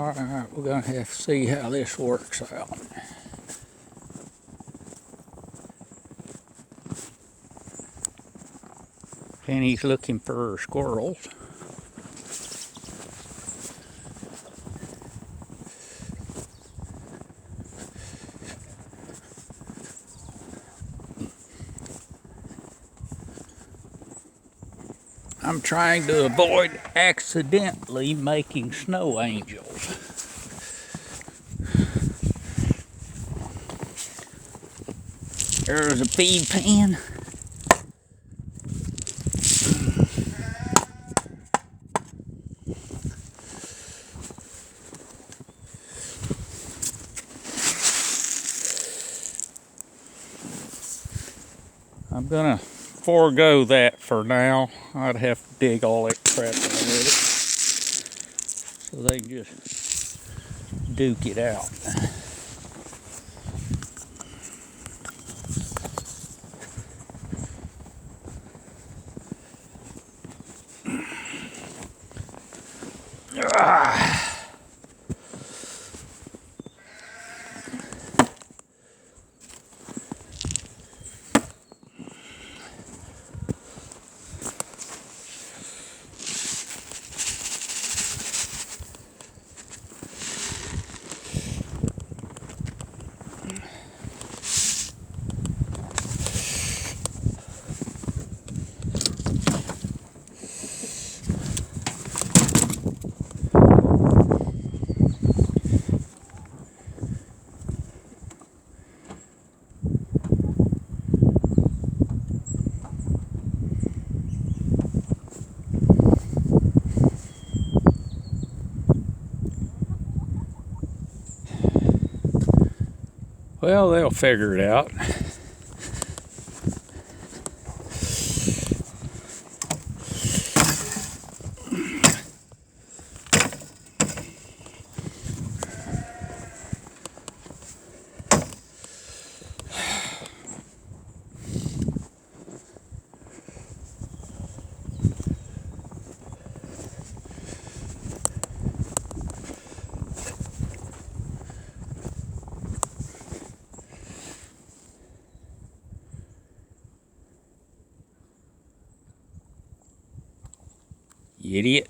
Alright, we're going to have to see how this works out. Penny's looking for squirrels. I'm trying to avoid accidentally making snow angels. There's a feed pan. I'm gonna forego that for now. I'd have to dig all that crap out of it so they can just duke it out. Well, they'll figure it out. You idiot.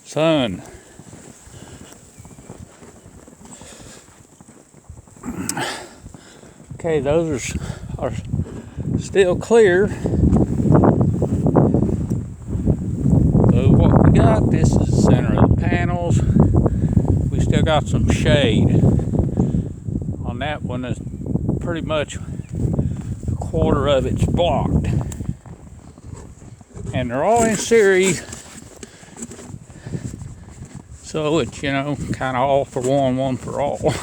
Son. Okay, those are still clear. So what we got, this is the center of the panels. We still got some shade. On that one is pretty much a quarter of it's blocked. And they're all in series. So it's, you know, kind of all for one, one for all.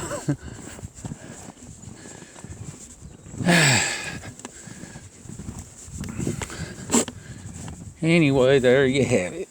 Anyway, there you have it.